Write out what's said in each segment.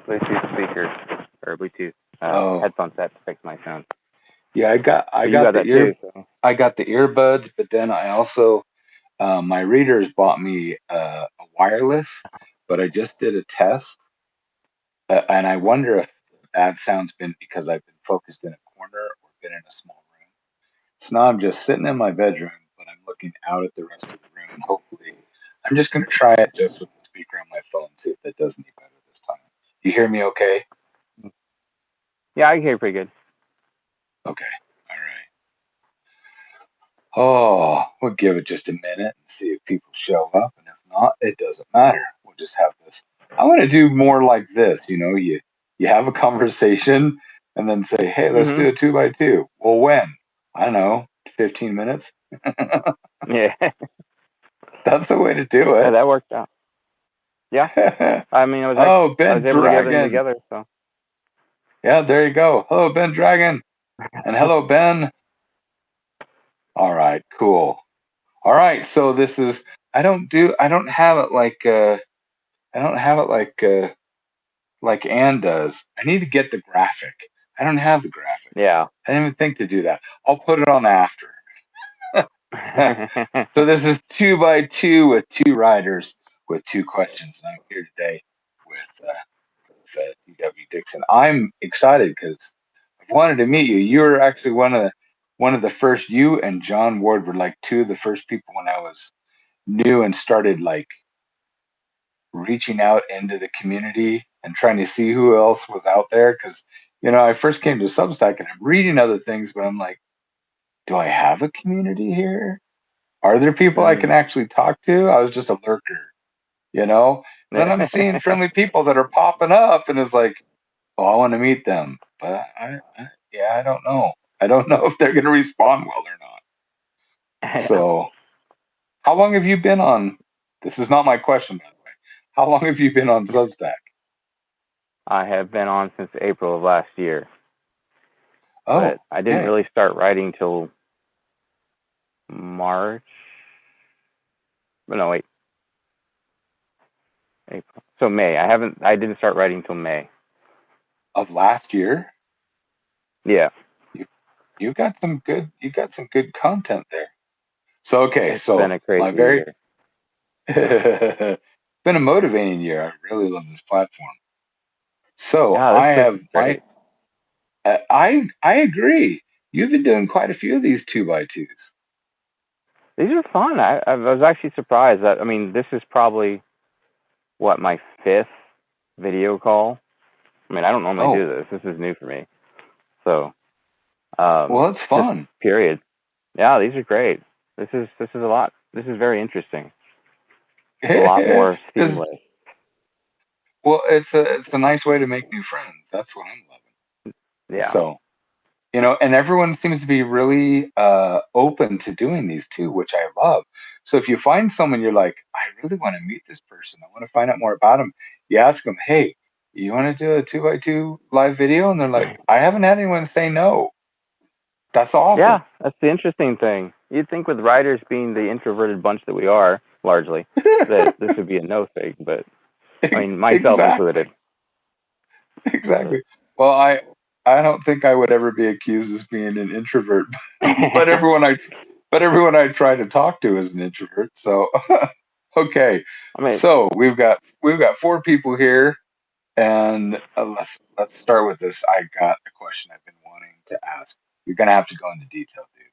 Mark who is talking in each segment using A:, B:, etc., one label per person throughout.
A: Bluetooth speaker or Bluetooth
B: Oh,
A: headphone set to fix my sound.
B: yeah,
A: But you got that too, so
B: I got the earbuds, but then I also my readers bought me a wireless, but I just did a test, and I wonder if that sound's been because I've been focused in a corner or been in a small room. So now I'm just sitting in my bedroom, but I'm looking out at the rest of the room, and hopefully, I'm just going to try it just with the speaker on my phone, see if that does any better this time. You hear me okay?
A: yeah, I can hear you pretty good.
B: Okay. All right. Oh, we'll give it just a minute and see if people show up. And if not, it doesn't matter. We'll just have this. I want to do more like this. You have a conversation and then say, hey, let's
A: Hmm.
B: do a 2x2. Well, when? I don't know, 15 minutes.
A: Yeah,
B: That's the way to do
A: yeah,
B: it.
A: that worked out. Yeah, I mean,
B: Oh,
A: I
B: Ben
A: was able to get everything
B: Dragon.
A: together. So
B: Yeah, there you go. Hello, Ben Dragon. And hello, Ben. All right, cool. All right, so this is I don't have it I don't have it like Anne does. I need to get the graphic. I don't have the graphic.
A: yeah.
B: I didn't even think to do that. I'll put it on after. So this is 2x2 with two riders with two questions, and I'm here today with DW Dixon. I'm excited because I've wanted to meet you. You were actually one of the first. You and John Ward were like two of the first people when I was new and started like reaching out into the community and trying to see who else was out there. Because, I first came to Substack and I'm reading other things, but I'm like, do I have a community here? Are there people I can
A: Mm.
B: actually talk to? I was just a lurker, you know? Then I'm seeing friendly people that are popping up and it's like, oh, I want to meet them. But yeah, I don't know. I don't know if they're going to respond well or not.
A: Yeah.
B: So, how long have you been on? This is not my question, by the way. How long have you been on Substack?
A: I have been on since April of last year,
B: Oh,
A: but I didn't
B: okay.
A: really start writing till March. No, wait, April. So May. I didn't start writing till May.
B: Of last year.
A: Yeah,
B: You you got some good content there. So okay,
A: it's been
B: so
A: a crazy
B: my very
A: year.
B: been a motivating year. I really love this platform. So
A: Yeah,
B: I
A: this
B: have
A: is great.
B: I agree. You've been doing quite a few of these 2x2s.
A: These are fun. I was actually surprised that, I mean, this is probably what, my fifth video call. I mean, I don't normally
B: Oh,
A: do this. This is new for me. So,
B: well, it's
A: just
B: fun.
A: period. Yeah, these are great. This is a lot. This is very interesting. A lot more
B: This
A: seamless.
B: well, it's a nice way to make new friends. That's what I'm loving.
A: Yeah.
B: So and everyone seems to be really open to doing these too, which I love. So if you find someone you're like, I really want to meet this person, I want to find out more about them, you ask them, hey, you want to do a 2x2 live video? And they're like, I haven't had anyone say no. That's
A: Yeah,
B: awesome.
A: that's the interesting thing. You'd think with writers being the introverted bunch that we are, largely, that this would be a no thing, but I mean, myself included.
B: Exactly. Exactly. Well, I don't think I would ever be accused as being an introvert, but
A: I
B: everyone I try to talk to is an introvert. So okay.
A: mean,
B: So we've got four people here, and let's start with this. I got a question I've been wanting to ask. You're gonna have to go into detail, dude.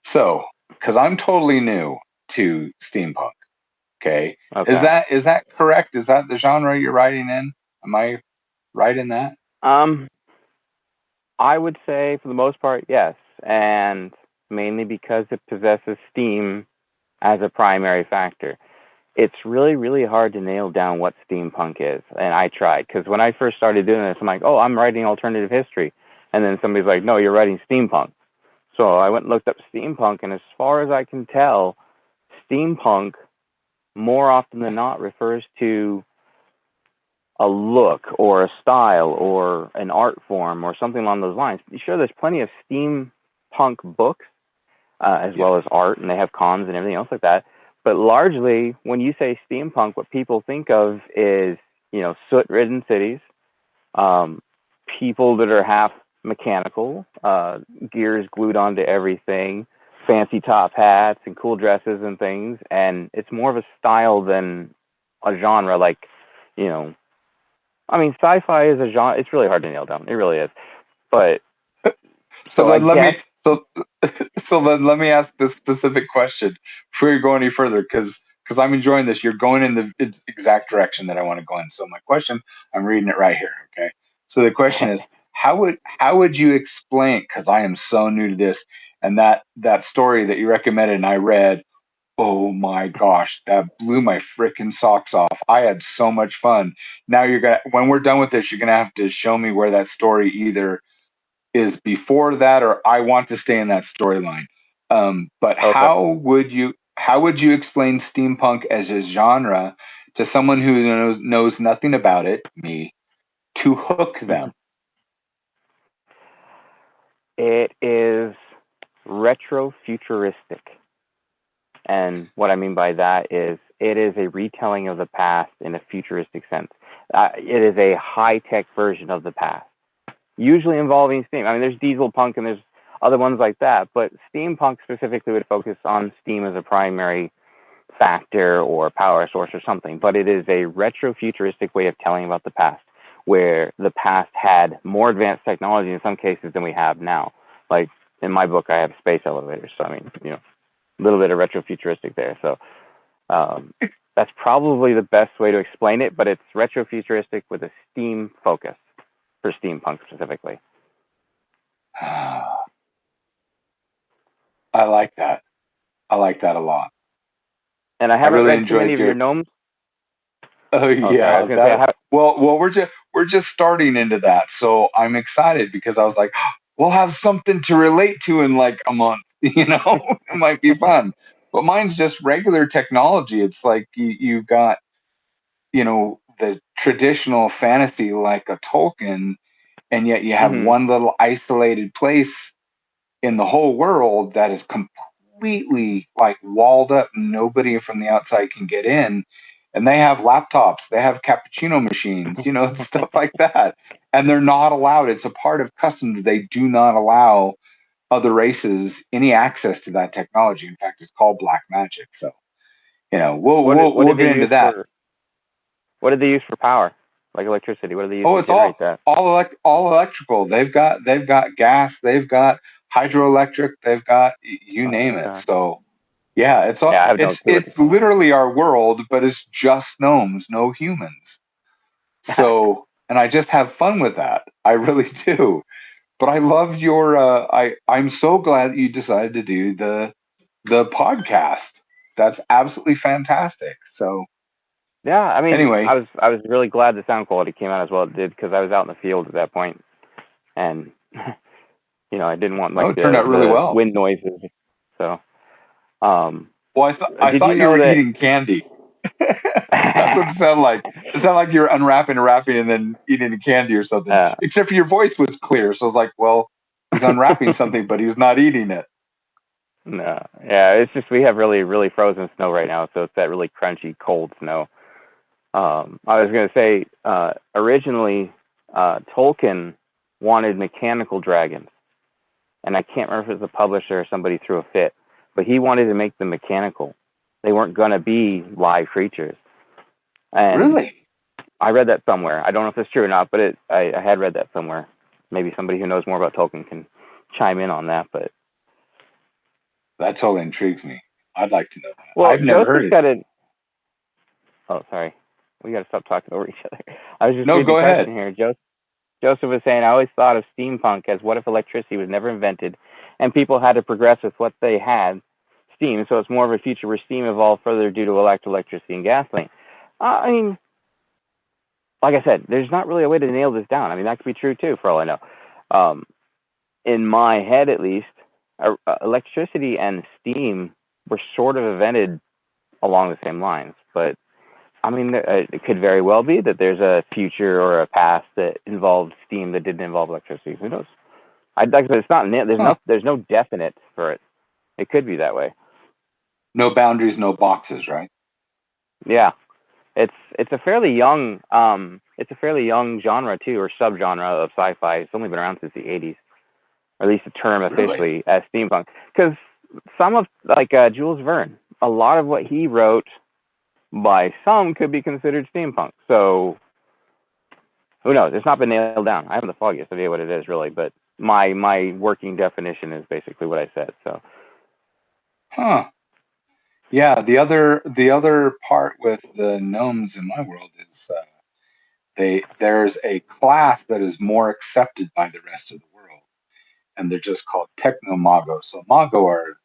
B: So, because I'm totally new to steampunk. Okay,
A: okay.
B: is that correct? Is that the genre you're writing in? Am I right in that?
A: Um, I would say for the most part, yes, and mainly because it possesses steam as a primary factor. It's really, really hard to nail down what steampunk is, and I tried because when I first started doing this, I'm like, oh, I'm writing alternative history, and then somebody's like, no, you're writing steampunk. So I went and looked up steampunk, and as far as I can tell, steampunk more often than not refers to a look or a style or an art form or something along those lines. Sure, there's plenty of steampunk books as
B: Yeah.
A: well as art, and they have cons and everything else like that. But largely, when you say steampunk, what people think of is, soot-ridden cities, um, people that are half mechanical, gears glued onto everything, fancy top hats and cool dresses and things, and it's more of a style than a genre. Like, you know, I mean, sci-fi is a genre. It's really hard to nail down. It really is. But
B: So
A: so I
B: then let
A: guess.
B: me so so then let me ask this specific question before you go any further, because I'm enjoying this. You're going in the exact direction that I want to go in. So my question, I'm reading it right here. Okay. So the question is, how would you explain? Because I am so new to this, and that story that you recommended and I read. Oh my gosh, that blew my freaking socks off. I had so much fun. Now when we're done with this, you're gonna have to show me where that story either is before that or I want to stay in that storyline. But
A: Okay.
B: how would you explain steampunk as a genre to someone who knows nothing about it, me, to hook
A: Mhm.
B: them?
A: It is retro futuristic. And what I mean by that is it is a retelling of the past in a futuristic sense. It is a high tech version of the past, usually involving steam. I mean, there's diesel punk and there's other ones like that, but steampunk specifically would focus on steam as a primary factor or power source or something. But it is a retro futuristic way of telling about the past, where the past had more advanced technology in some cases than we have now. Like in my book, I have space elevators. So, I mean, a little bit of retro futuristic there. So um, that's probably the best way to explain it, but it's retro futuristic with a steam focus for steampunk specifically.
B: I like that. I like that a lot.
A: And I
B: I
A: haven't
B: really
A: read too many
B: enjoyed
A: of your
B: your.
A: gnomes.
B: Oh
A: Oh, sorry. I
B: yeah,
A: was going to say, I
B: that.
A: have.
B: Well, we're just starting into that, so I'm excited because I was like, we'll have something to relate to in like a month. It might be fun. But mine's just regular technology. It's like you've got the traditional fantasy like a Tolkien, and yet you have
A: Mm-hmm.
B: one little isolated place in the whole world that is completely like walled up. Nobody from the outside can get in. And they have laptops, they have cappuccino machines, stuff like that. And they're not allowed. It's a part of custom that they do not allow other races any access to that technology. In fact, it's called black magic. So, we'll
A: What
B: we'll
A: what
B: we'll
A: did they
B: get into
A: use
B: that.
A: for what did they use for power? Like electricity? What did they use
B: Oh,
A: to
B: it's
A: generate
B: all
A: that?
B: all electrical. They've got gas, they've got hydroelectric, they've got you
A: Oh,
B: name it.
A: okay.
B: So yeah, it's all
A: Yeah, I have no
B: it's
A: clue what they
B: it's
A: call
B: literally our world, but it's just gnomes, no humans.
A: it.
B: So, and I just have fun with that. I really do. But I love your I'm so glad that you decided to do the podcast. That's absolutely fantastic. So,
A: Yeah, I mean, I
B: anyway,
A: was I was really glad the sound quality came out as well as it did because I was out in the field at that point, and I didn't want
B: oh,
A: like
B: it turned out really
A: the
B: well.
A: wind noises. So, um,
B: Well, I
A: did you
B: thought you
A: know
B: were
A: that?
B: eating candy. That's what it sounded like. It sounded like you were unwrapping and wrapping and then eating a candy or something.
A: uh,
B: Except for your voice was clear, so I was like, well, he's unwrapping something, but he's not eating it.
A: no, yeah, it's just we have really really frozen snow right now, so it's that really crunchy cold snow. I was gonna say originally Tolkien wanted mechanical dragons, and I can't remember if it was a publisher or somebody threw a fit, but he wanted to make them mechanical. They weren't gonna be live creatures, and
B: Really?
A: I read that somewhere. I don't know if it's true or not, but I had read that somewhere. Maybe somebody who knows more about Tolkien can chime in on that. But
B: That totally intrigues me. I'd like to know that.
A: well,
B: I've never heard
A: Joseph's
B: it.
A: got a. Oh, sorry. We got to stop talking over each other. I was just
B: No,
A: reading the
B: go ahead.
A: question here. Joseph was saying, I always thought of steampunk as what if electricity was never invented and people had to progress with what they had, steam, so it's more of a future where steam evolved further due to electricity and gasoline. I mean, like I said, there's not really a way to nail this down. I mean, that could be true too, for all I know. Um, in my head, at least, electricity and steam were sort of invented along the same lines. But I mean, it could very well be that there's a future or a past that involved steam that didn't involve electricity. Who knows? Like I said, it's not.
B: Huh.
A: There's no definite for it. It could be that way.
B: No boundaries, no boxes, right?
A: Yeah, it's a fairly young. it's a fairly young genre too, or subgenre of sci-fi. It's only been around since the '80s, or at least the term
B: Really?
A: officially as steampunk. Because some of like Jules Verne, a lot of what he wrote by some could be considered steampunk. So who knows? It's not been nailed down. I haven't the foggiest idea what it is really, but my working definition is basically what I said. So
B: Huh. Yeah. The other part with the gnomes in my world is there's a class that is more accepted by the rest of the world, and they're just called techno-magos. So mago are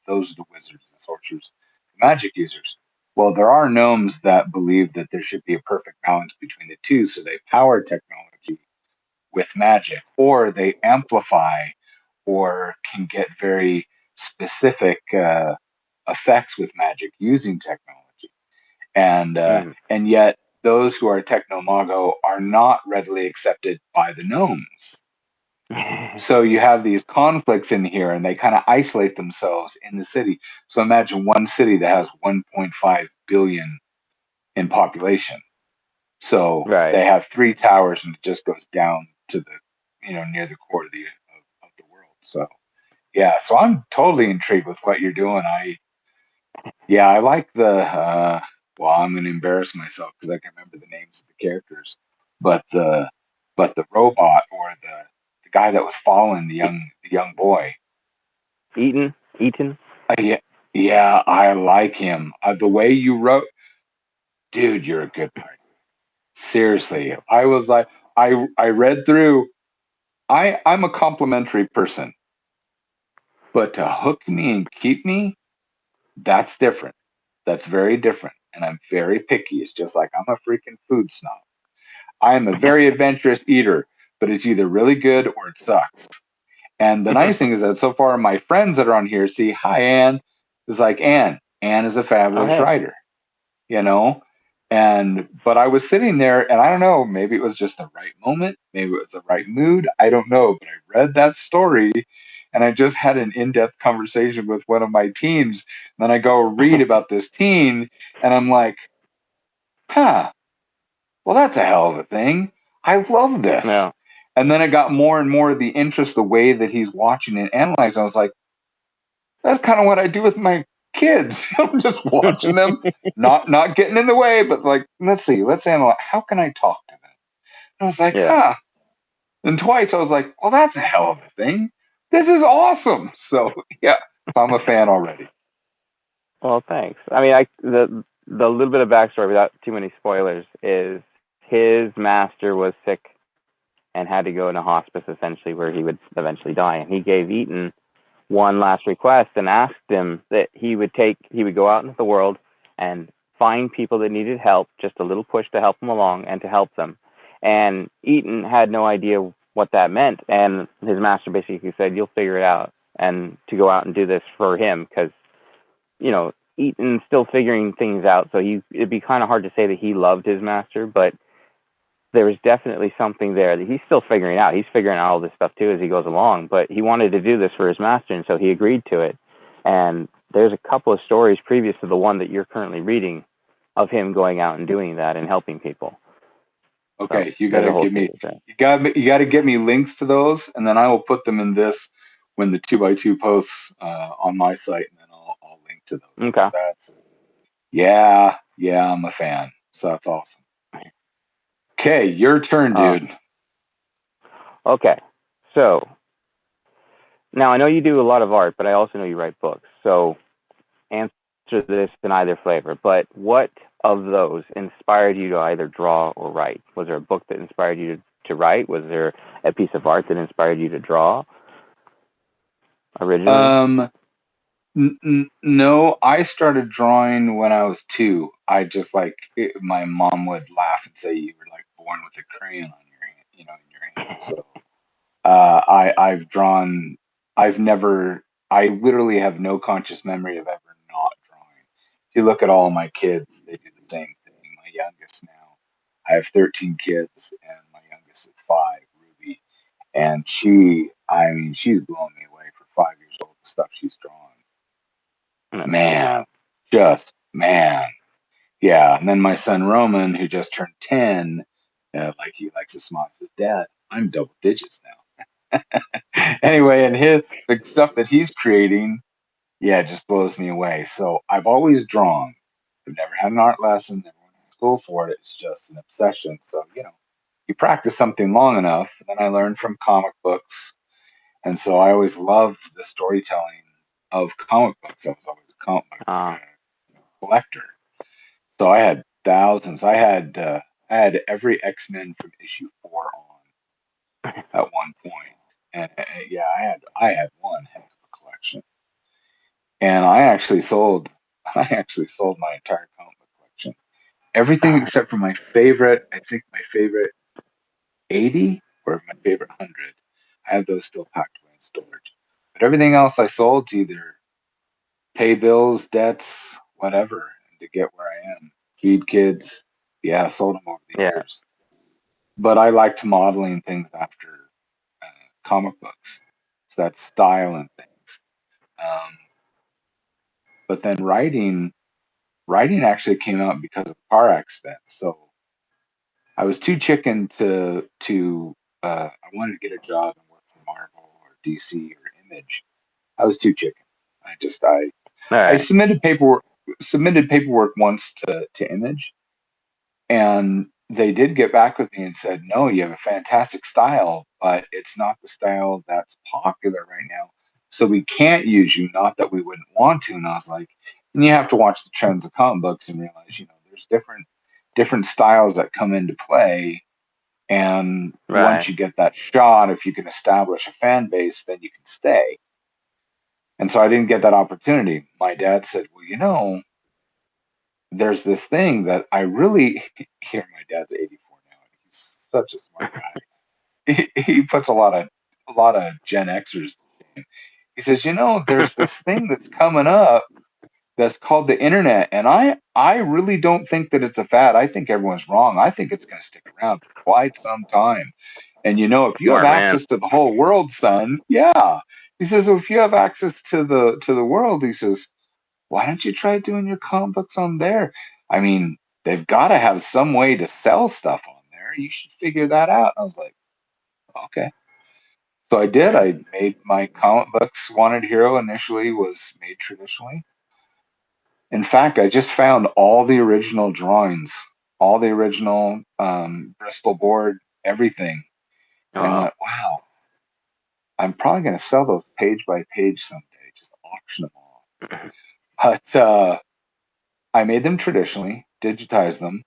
B: those are the wizards, the sorcerers, the magic users. Well, there are gnomes that believe that there should be a perfect balance between the two, so they power technology with magic, or they amplify or can get very specific effects with magic using technology. And yet, those who are technomago are not readily accepted by the gnomes. So you have these conflicts in here, and they kind of isolate themselves in the city. So imagine one city that has 1.5 billion in population. So
A: right.
B: they have three towers, and it just goes down to the, near the core of the world. So yeah, so I'm totally intrigued with what you're doing. I like the. Well, I'm going to embarrass myself because I can remember the names of the characters, but the robot or the guy that was following the young boy.
A: Eaton.
B: Yeah, yeah, I like him. The way you wrote, dude, you're a good writer.
A: Thank
B: Seriously,
A: you.
B: I was like, I read through. I'm a complimentary person, but to hook me and keep me, that's different. That's very different, and I'm very picky. It's just like I'm a freaking food snob. I am a very adventurous eater, but it's either really good or it sucks. And the nice thing is that so far my friends that are on here see, hi Anne, is like Anne. Anne is a
A: Oh
B: fabulous
A: hey.
B: writer, you know? And but I was sitting there and I don't know, maybe it was just the right moment, maybe it was the right mood. I don't know. But I read that story and I just had an in-depth conversation with one of my teens. And then I go read about this teen and I'm like, huh, well, that's a hell of a thing. I love this.
A: No.
B: And then I got more and more of the interest, the way that he's watching and analyzing. I was like, that's kind of what I do with my kids. I'm just watching them, not getting in the way, but like, let's analyze. How can I talk to them? And I was like,
A: Yeah.
B: huh. And twice I was like, well, that's a hell of a thing. This is awesome. So yeah, I'm a fan already.
A: Well, thanks. I mean, the little bit of backstory without too many spoilers is his master was sick and had to go into hospice essentially, where he would eventually die, and he gave Eaton one last request and asked him that he would go out into the world and find people that needed help, just a little push to help them along and to help them. And Eaton had no idea what that meant, and his master basically said, "You'll figure it out," and to go out and do this for him because Eaton's still figuring things out. So it'd be kind of hard to say that he loved his master, but there was definitely something there that he's still figuring out. He's figuring out all this stuff too as he goes along, but he wanted to do this for his master, and so he agreed to it. And there's a couple of stories previous to the one that you're currently reading of him going out and doing that and helping people. So
B: Okay, you got
A: there's
B: to
A: a whole
B: give me,
A: series there.
B: you got to get me links to those, and then I will put them in this when the 2x2 posts on my site, and then I'll link to those because
A: Okay.
B: yeah, I'm a fan. So that's awesome. Okay, your turn,
A: Uh,
B: dude.
A: okay. So now I know you do a lot of art, but I also know you write books. So answer this in either flavor. But what of those inspired you to either draw or write? Was there a book that inspired you to write? Was there a piece of art that inspired you to draw originally?
B: Um, no, I started drawing when I was 2. I just my mom would laugh and say you were like born with a crayon on your hand, in your hand. So I've drawn. I've never. I literally have no conscious memory of ever not drawing. If you look at all my kids, they do the same thing. My youngest now, I have 13 kids, and my youngest is 5, Ruby, and I mean, she's blowing me away for 5 years old. The stuff she's drawn,
A: That's cool.
B: man, just man. Yeah, and then my son Roman, who just turned 10, like he likes to smile, says, "Dad, I'm double digits now." Anyway, and the stuff that he's creating, yeah, it just blows me away. So I've always drawn. I've never had an art lesson, never went to school for it. It's just an obsession. So, you practice something long enough, and then I learned from comic books. And so I always loved the storytelling of comic books. I was always a comic book
A: Uh,
B: collector. So I had thousands. I had every X-Men from issue 4 on at one point. And yeah, I had one heck of a collection. And I actually sold my entire comic book collection. Everything except for my favorite, I think my favorite 80 or my favorite 100. I have those still packed away in storage. But everything else I sold to either pay bills, debts, whatever, and to get where I am. Feed kids. Yeah, I sold them over the
A: yeah.
B: years. But I liked modeling things after uh, comic books. So that's style and things. Um, but then writing actually came out because of a car accident. So I was too chicken to I wanted to get a job and work for Marvel or DC or Image. I was too chicken. I
A: All
B: I
A: right.
B: submitted paperwork once to Image, and they did get back with me and said, "No, you have a fantastic style, but it's not the style that's popular right now. So we can't use you. Not that we wouldn't want to." And I was like, and you have to watch the trends of comic books and realize, there's different styles that come into play. And once
A: Right.
B: you get that shot, if you can establish a fan base, then you can stay. And so I didn't get that opportunity. My dad said, "Well, there's this thing that I really," here my dad's 84 now, and he's such a smart guy. He puts a lot of Gen Xers. He says, there's this thing that's coming up that's called the internet, and I really don't think that it's a fad. I think everyone's wrong. I think it's going to stick around for quite some time. And if you have
A: Smart man.
B: access to the whole world, son, yeah. He says, if you have access to the world, he says, why don't you try doing your comic books on there? I mean, they've got to have some way to sell stuff on there. You should figure that out. I was like, okay. So I did. I made my comic books. Wanted Hero initially was made traditionally. In fact, I just found all the original drawings, all the original Bristol board, everything. And I
A: Oh.
B: went, wow, I'm probably going to sell those page by page someday, just auction them off. But I made them traditionally, digitized them.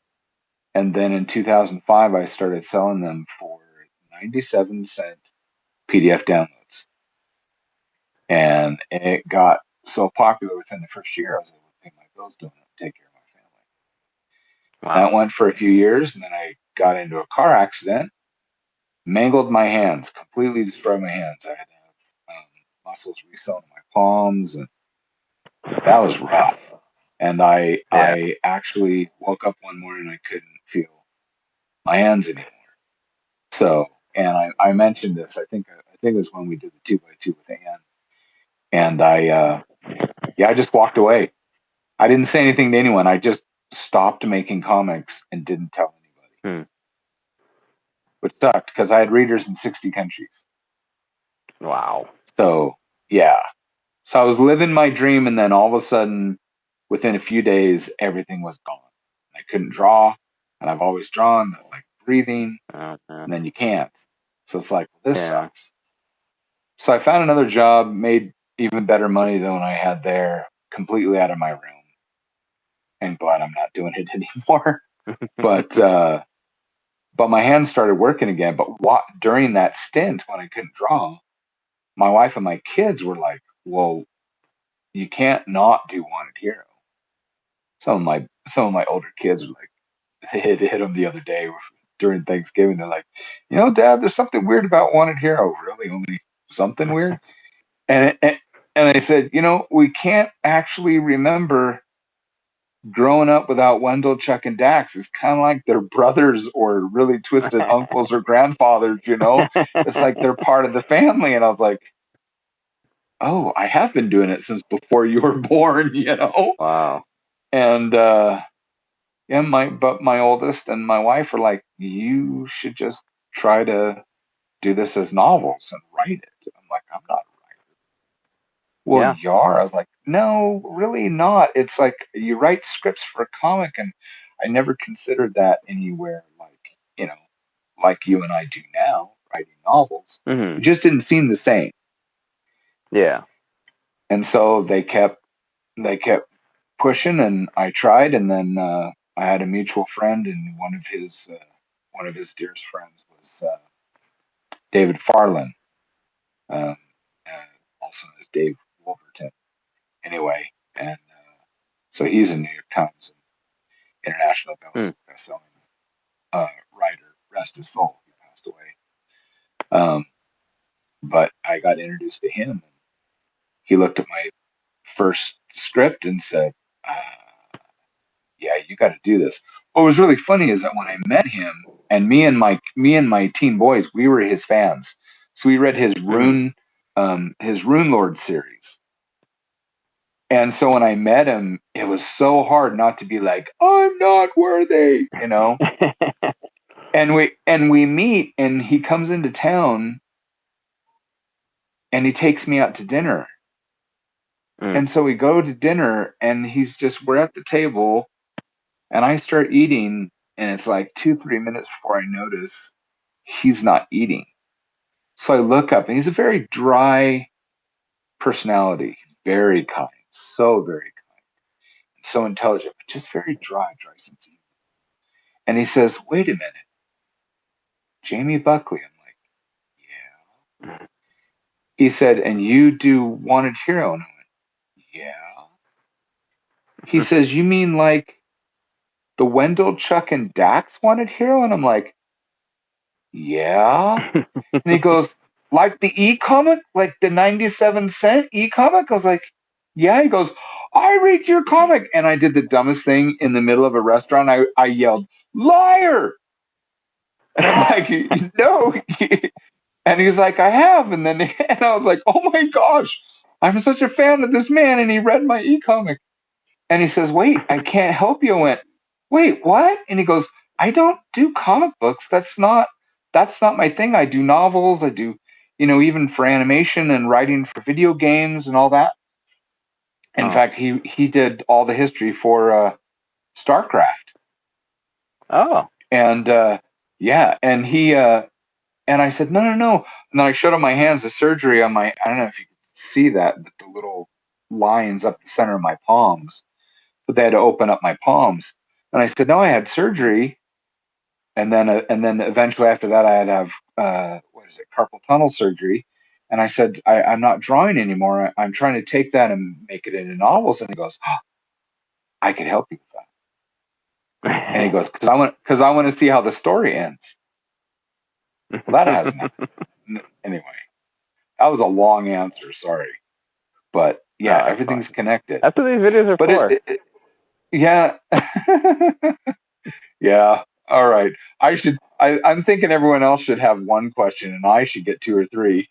B: And then in 2005, I started selling them for 97-cent PDF downloads. And it got so popular within the first year, I was able to pay my bills doing it and take care of my family. That
A: Wow.
B: went for a few years. And then I got into a car accident, mangled my hands, completely destroyed my hands. I had to have muscles resewn in my palms. And that was rough. And I,
A: Yeah.
B: I actually woke up one morning and I couldn't feel my hands anymore. So, and I mentioned this. I think it was when we did the 2x2 with Ann, and I just walked away. I didn't say anything to anyone. I just stopped making comics and didn't tell anybody,
A: Hmm.
B: which sucked because I had readers in 60 countries.
A: Wow.
B: So yeah, so I was living my dream, and then all of a sudden, within a few days, everything was gone. I couldn't draw, and I've always drawn. That's like breathing,
A: Okay.
B: and then you can't. So it's like, well, this
A: Yeah.
B: sucks. So I found another job, made even better money than I had there, completely out of my room, and glad I'm not doing it anymore. But but my hands started working again. But during that stint when I couldn't draw, my wife and my kids were like, "Well, you can't not do Wanted Hero." Some of my older kids were like, they hit them the other day during Thanksgiving. They're like, Dad, there's something weird about Wanted Hero. Really, only something weird? And I said, we can't actually remember growing up without Wendell, Chuck, and Dax. It's kind of like they're brothers or really twisted uncles or grandfathers. It's like they're part of the family. And I was like, oh, I have been doing it since before you were born.
A: Wow.
B: And Yeah, my oldest and my wife are like, you should just try to do this as novels and write it. I'm like, I'm not. Well,
A: Yeah.
B: you are. I was like, no, really not. It's like you write scripts for a comic, and I never considered that anywhere you know, like you and I do now, writing novels. It
A: Mhm.
B: just didn't seem the same.
A: Yeah.
B: And so they kept pushing, and I tried, and then I had a mutual friend, and one of his dearest friends was David Farland, um, also known as Dave Wolverton. Anyway, and so he's a New York Times and international
A: Mm.
B: best-selling writer. Rest his soul, he passed away. Um, but I got introduced to him. He looked at my first script and said, "Yeah, you got to do this." What was really funny is that when I met him, and me and my teen boys, we were his fans. So we read
A: Mhm.
B: his Rune Lord series. And so when I met him, it was so hard not to be like, I'm not worthy, you know? And we meet, and he comes into town, and he takes me out to dinner.
A: Mm.
B: And so we go to dinner, and we're at the table, and I start eating, and it's like 2, 3 minutes before I notice he's not eating. So I look up, and he's a very dry personality, very kind, so very kind, so intelligent, but just very dry sense of humor. And he says, "Wait a minute, Jaime Buckley." I'm like, "Yeah." He said, "And you do Wanted Hero?" And I went, "Yeah." He says, "You mean like the Wendell, Chuck, and Dax Wanted Hero?" And I'm like, "Yeah." And he goes, "Like the e-comic, like the 97-cent e-comic?" I was like, "Yeah." He goes, "I read your comic." And I did the dumbest thing in the middle of a restaurant. I yelled, "Liar!" And I'm like, "No." And he's like, "I have." And then and I was like, "Oh my gosh, I'm such a fan of this man." And he read my e-comic. And he says, "Wait, I can't help you." I went, "Wait, what?" And he goes, "I don't do comic books. That's not my thing. I do novels. I do, even for animation and writing for video games and all that." In
A: Oh.
B: fact, he did all the history for StarCraft.
A: Oh.
B: And yeah, and I said, "No, no, no." And then I showed him my hands, the surgery on my, I don't know if you could see that, but the little lines up the center of my palms, but they had to open up my palms. And I said, "No, I had surgery." And then eventually after that, I had to have, what is it, carpal tunnel surgery. And I said, I'm not drawing anymore. I'm trying to take that and make it into novels. And he goes, "Oh, I could help you with that." And he goes, because I want to see how the story ends. Well, that hasn't happened. Anyway, that was a long answer. Sorry. But yeah,
A: Oh, that's
B: everything's
A: fine.
B: connected.
A: That's what these videos are
B: But
A: for.
B: yeah. Yeah. All right. I'm thinking everyone else should have one question, and I should get two or three.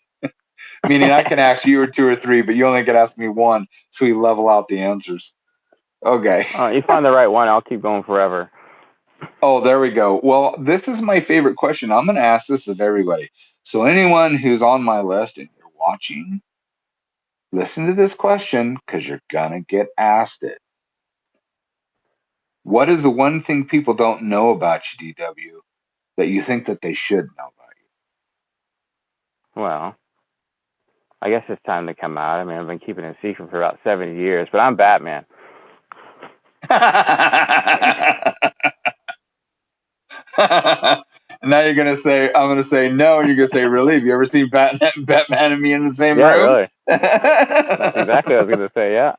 B: Meaning I can ask you or two or three, but you only can ask me one, so we level out the answers. Okay.
A: You find the right one, I'll keep going forever.
B: Oh, there we go. Well, this is my favorite question. I'm going to ask this of everybody. So anyone who's on my list and you're watching, listen to this question because you're going to get asked it. What is the one thing people don't know about you, DW, that you think that they should know about
A: Well, I guess it's time to come out. I mean, I've been keeping it a secret for about 70 years, but I'm Batman.
B: And now I'm gonna say no, and you're gonna say, "Really? Have you ever seen Batman and me in the same
A: Yeah,
B: room?"
A: really. That's exactly what I was going to say, yeah.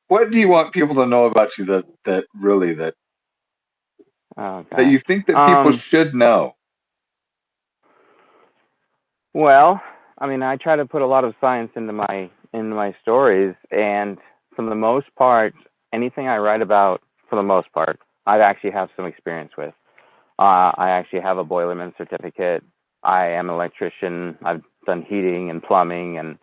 B: What do you want people to know about you
A: Oh,
B: that
A: gosh.
B: you think that people should know?
A: Well, I mean, I try to put a lot of science into my stories, and for the most part, anything I write about, for the most part, I actually have some experience with. I actually have a boilerman certificate. I am an electrician. I've done heating and plumbing and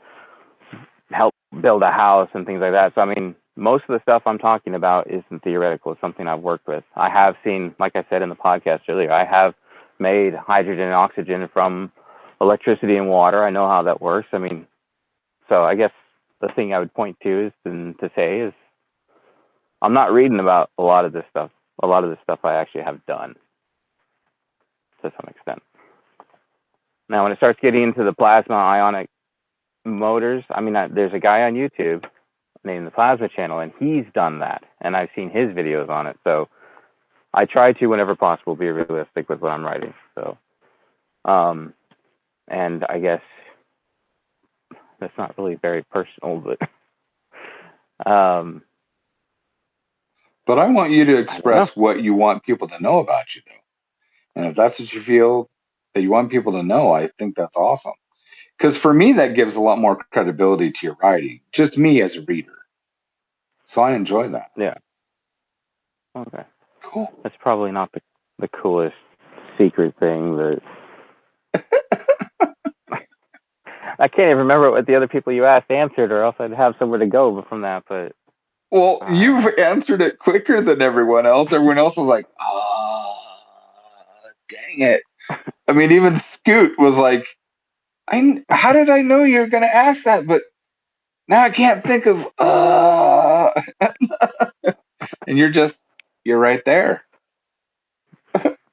A: helped build a house and things like that. So I mean, most of the stuff I'm talking about isn't theoretical. It's something I've worked with. I have seen, like I said in the podcast earlier, I have made hydrogen and oxygen from electricity and water. I know how that works. I mean, so I guess the thing I would point to is to say is I'm not reading about a lot of this stuff. A lot of this stuff I actually have done to some extent. Now, when it starts getting into the plasma ionic motors, I mean, there's a guy on YouTube named the Plasma Channel, and he's done that, and I've seen his videos on it. So I try to, whenever possible, be realistic with what I'm writing. So, and I guess that's not really very personal, but
B: But I want you to
A: I don't know.
B: express what you want people to know about you, though. And if that's what you feel that you want people to know, I think that's awesome. Because for me, that gives a lot more credibility to your writing, just me as a reader. So I enjoy that.
A: Yeah. Okay.
B: Cool.
A: That's probably not the coolest secret thing, but I can't even remember what the other people you asked answered, or else I'd have somewhere to go from that. But
B: Well, you've answered it quicker than everyone else. Everyone else was like, dang it. I mean, even Scoot was like, how did I know you were going to ask that? But now I can't think of, and you're right there.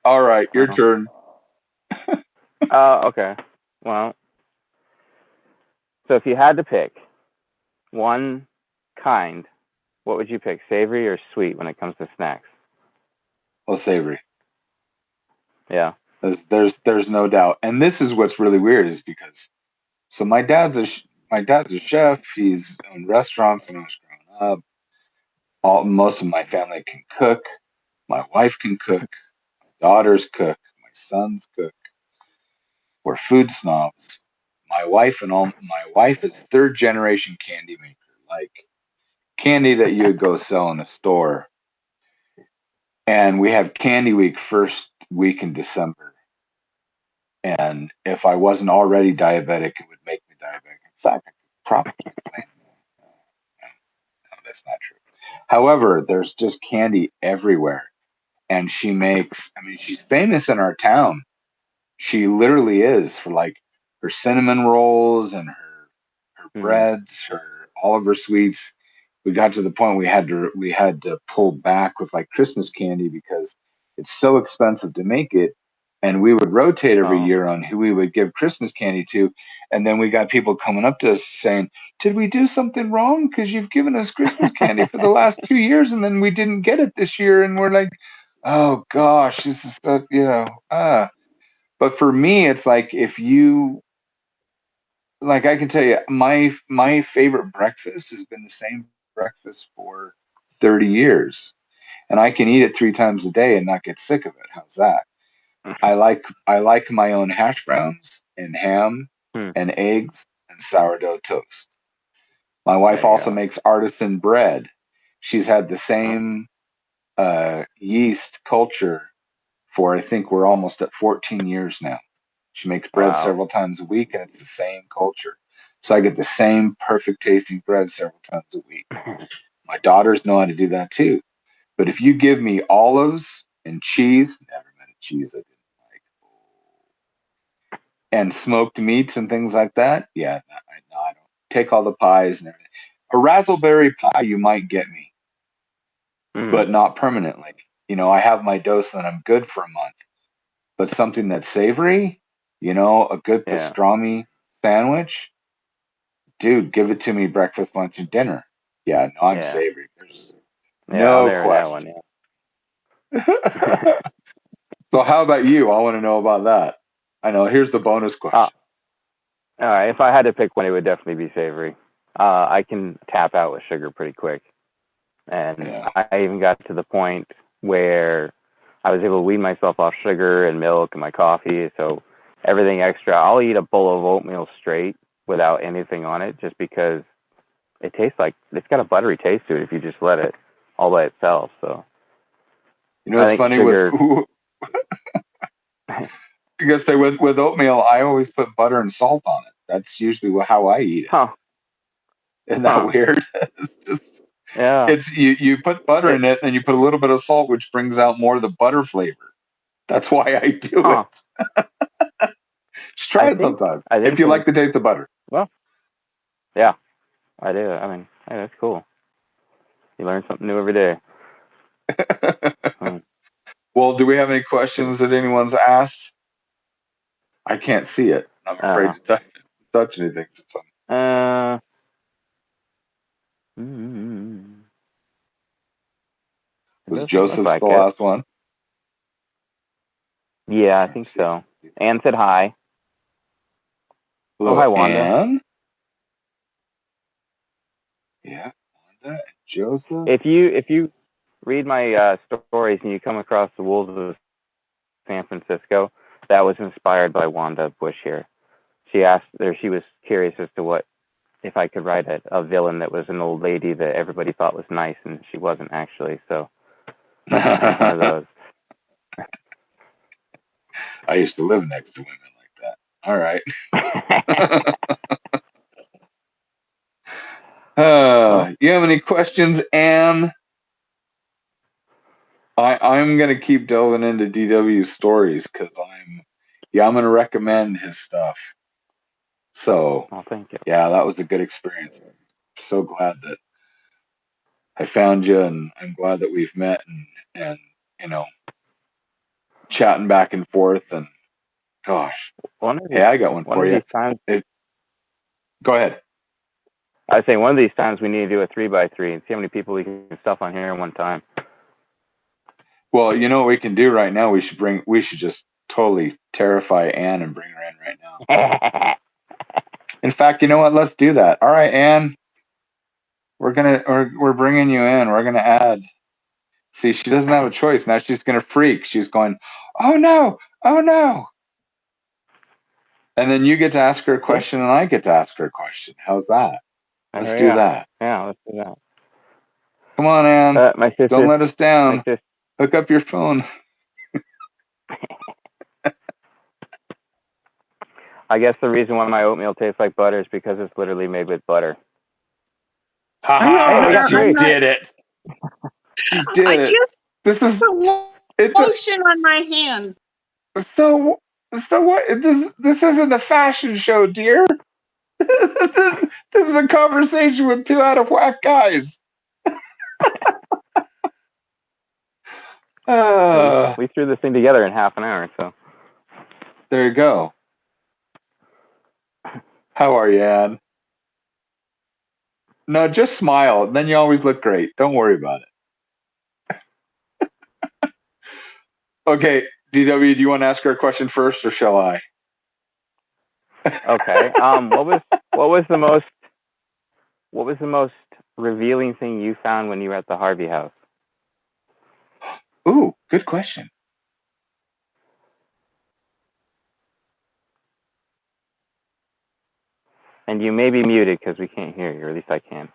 B: All right, your turn.
A: okay. Well, so if you had to pick one kind, what would you pick, savory or sweet, when it comes to snacks?
B: Well, savory.
A: Yeah.
B: There's no doubt. And this is what's really weird is because so my dad's a chef. He's owned restaurants when I was growing up. Most of my family can cook. My wife can cook. My daughters cook. My sons cook. We're food snobs. My wife is third generation candy maker, like candy that you would go sell in a store. And we have Candy Week first week in December. And if I wasn't already diabetic, it would make me diabetic. In fact, I could probably claim no, that's not true. However, there's just candy everywhere. And she's famous in our town. She literally is for like her cinnamon rolls and her
A: Hmm.
B: breads, all of her sweets. We got to the point we had to pull back with like Christmas candy because it's so expensive to make it. And we would rotate every
A: Oh.
B: year on who we would give Christmas candy to. And then we got people coming up to us saying, "Did we do something wrong? Because you've given us Christmas candy for the last 2 years and then we didn't get it this year." And we're like, "Oh gosh, this is But for me, it's like if you like, I can tell you, my favorite breakfast has been the same breakfast for 30 years, and I can eat it 3 times a day and not get sick of it. How's that? I like my own hash browns and ham
A: Hmm.
B: and eggs and sourdough toast. My wife
A: There you
B: also
A: go.
B: makes artisan bread. She's had the
A: Oh.
B: same yeast culture for I think we're almost at 14 years now. She makes bread
A: Wow.
B: several times a week, and it's the same culture. So I get the same perfect tasting bread several times a week. My daughters know how to do that too. But if you give me olives and cheese, never met a cheese I didn't like, and smoked meats and things like that, yeah, no, I don't take all the pies and everything. A raspberry pie you might get me,
A: Hmm.
B: but not permanently. I have my dose and I'm good for a month. But something that's savory, a good
A: Yeah.
B: pastrami sandwich, dude, give it to me breakfast, lunch, and dinner. Yeah, no, I'm
A: Yeah.
B: savory. There's
A: Yeah. I'll
B: no
A: marry that one.
B: question. So, how about you? I want to know about that. I know. Here's the bonus
A: uh,
B: question.
A: all right. If I had to pick one, it would definitely be savory. I can tap out with sugar pretty quick, and
B: Yeah.
A: I even got to the point where I was able to wean myself off sugar and milk and my coffee. So everything extra, I'll eat a bowl of oatmeal straight without anything on it, just because it tastes like it's got a buttery taste to it if you just let it all by itself. So I
B: It's
A: think
B: funny with
A: sugar.
B: you gotta say with oatmeal, I always put butter and salt on it. That's usually how I eat it.
A: Huh.
B: Isn't that
A: Huh.
B: weird? It's just
A: Yeah.
B: it's you put butter
A: It,
B: in it and you put a little bit of salt, which brings out more of the butter flavor. That's why I do
A: huh.
B: it. Just try it sometime
A: I
B: if
A: think
B: you
A: there's
B: like the taste of butter.
A: well, yeah, I do. I mean, hey, that's cool. You learn something new every day. Hmm.
B: Well, do we have any questions that anyone's asked? I can't see it. I'm afraid
A: Uh,
B: to touch anything. Since
A: uh, mm, it
B: was
A: doesn't look
B: Joseph's
A: like
B: the
A: it.
B: last one?
A: Yeah, I
B: Can't
A: think
B: see.
A: so. Anne said hi. Oh,
B: Hello,
A: hi, Wanda.
B: Anne. Yeah, Wanda and Joseph.
A: If you read my stories and you come across the Wolves of San Francisco, that was inspired by Wanda Bush here. She asked, or she was curious as to what if I could write a villain that was an old lady that everybody thought was nice and she wasn't actually. So it's one of those.
B: I used to live next to women like that. All right.
A: Well,
B: You have any questions, Anne? I'm gonna keep delving into DW's stories because I'm gonna recommend his stuff. So
A: well, thank you.
B: yeah, that was a good experience. I'm so glad that I found you, and I'm glad that we've met and you know chatting back and forth. And gosh,
A: One of
B: hey,
A: these,
B: I got one
A: one
B: for
A: of
B: you.
A: these times,
B: Go ahead.
A: I was saying one of these times we need to do a 3x3 and see how many people we can stuff on here in one time.
B: Well, you know what we can do right now? We should just totally terrify Anne and bring her in right now. In fact, you know what? Let's do that. All right, Anne, we're bringing you in. We're gonna add. See, she doesn't have a choice now. She's gonna freak. She's going, oh no, oh no. And then you get to ask her a
A: See?
B: question, and I get to ask her a question. How's that? Let's
A: Hurry
B: do
A: up.
B: that.
A: Yeah, let's do that.
B: Come on, Anne.
A: My
B: Don't
A: sister,
B: let us
A: my
B: down.
A: sister,
B: Hook up your phone.
A: I guess the reason why my oatmeal tastes like butter is because it's literally made with butter.
B: Ha
C: I'm
A: Hey, we
C: not.
A: got
B: ha! She
A: three.
C: I'm not.
B: did it. She did
C: I
B: it.
C: just
B: This is
C: put
B: it's a
C: lotion on my hands.
B: so so what this isn't a fashion show, dear. This is a conversation with two out of whack guys.
A: We
B: Uh,
A: we threw this thing together in half an hour. So
B: there you go. How are you, Ann? No, just smile. Then you always look great. Don't worry about it. Okay, DW, do you want to ask her a question first, or shall I?
A: okay. What was the most what was the most revealing thing you found when you were at the Harvey house?
B: Ooh, good question.
A: And you may be muted because we can't hear you, or at least I can.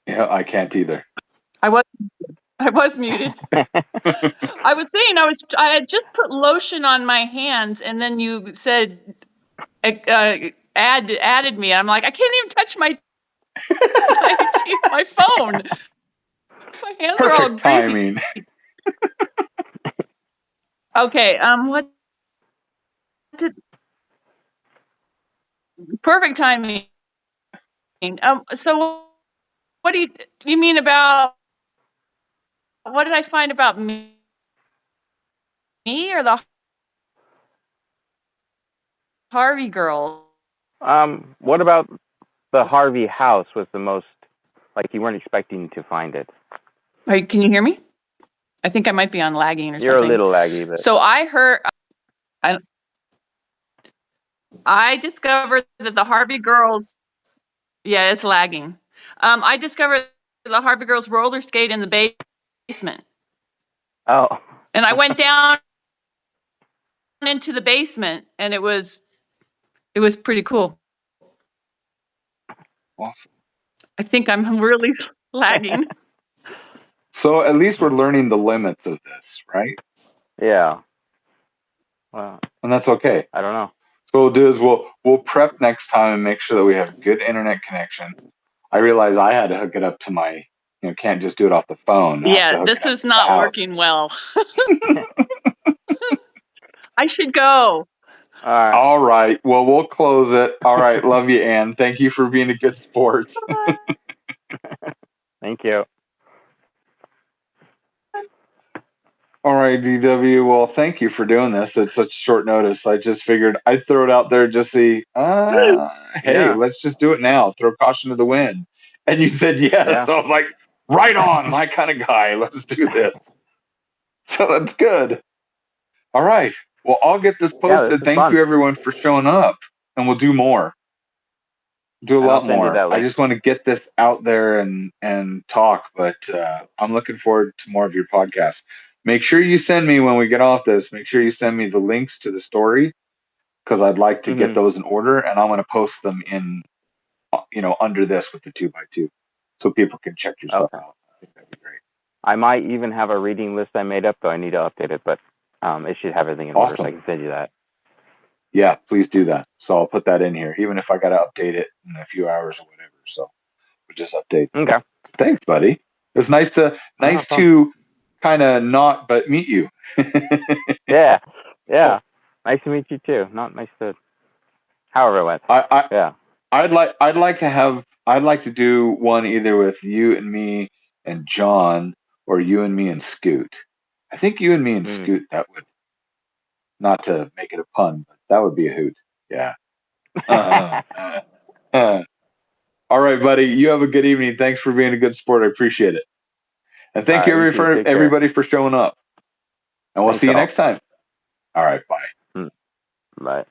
B: Yeah, I can't either.
C: I was. I was muted. I was saying I had just put lotion on my hands, and then you said added me. I'm like, I can't even touch my phone. My hands are all
B: Perfect
C: greasy.
B: timing.
C: Okay. What did perfect timing? So what do you mean about what did I find about me or the Harvey girls?
A: What about the Harvey house was the most like you weren't expecting to find it?
C: Can you hear me? I think I might be on lagging or
A: You're a
C: something.
A: little laggy, but
C: So I discovered that the Harvey girls, yeah, it's lagging. I discovered the Harvey girls roller skate in the basement,
A: oh,
C: and I went down into the basement, and it was pretty cool.
B: Awesome.
C: I think I'm really lagging.
B: So at least we're learning the limits of this, right?
A: yeah. Well,
B: And that's okay.
A: I don't know.
B: So what we'll do is we'll prep next time and make sure that we have good internet connection. I realized I had to hook it up to my, can't just do it off the phone. I have to hook
C: this
B: it up
C: is
B: to the
C: not
B: house.
C: working well. I should go.
B: All right. Well, we'll close it. All right. Love you, Ann. Thank you for being a good sport.
A: Thank you.
B: All right, DW. Well, thank you for doing this at such short notice. I just figured I'd throw it out there, just see, hey, let's just do it now. Throw caution to the wind. And you said yes.
A: Yeah.
B: So I was like, right on, my kind of guy. Let's do this. So that's good. All right. Well, I'll get this posted.
A: this is
B: Thank
A: fun.
B: you, everyone, for showing up. And we'll do more. Do a
A: And
B: lot
A: I'll send you
B: more.
A: that
B: I
A: link.
B: just want to get this out there and talk, but I'm looking forward to more of your podcasts. Make sure you send me, when we get off this, make sure you send me the links to the story, because I'd like to get those in order, and I'm going to post them in, under this with the 2x2, so people can check your stuff out. I think that'd be great.
A: I might even have a reading list I made up, though I need to update it, but it should have everything in order, so I can send you that.
B: Yeah, please do that. So I'll put that in here, even if I got to update it in a few hours or whatever. So we'll just update.
A: Okay.
B: Thanks, buddy. It's nice to kind of not but meet you.
A: Yeah. Nice to meet you too. Not nice to. However it went.
B: I'd like to do one either with you and me and John, or you and me and Scoot. I think you and me and Scoot, that would, not to make it a pun, but that would be a hoot. Yeah. All right, buddy. You have a good evening. Thanks for being a good sport. I appreciate it. And thank you everybody for showing up. And we'll see you next time. All right. Bye.
A: Bye.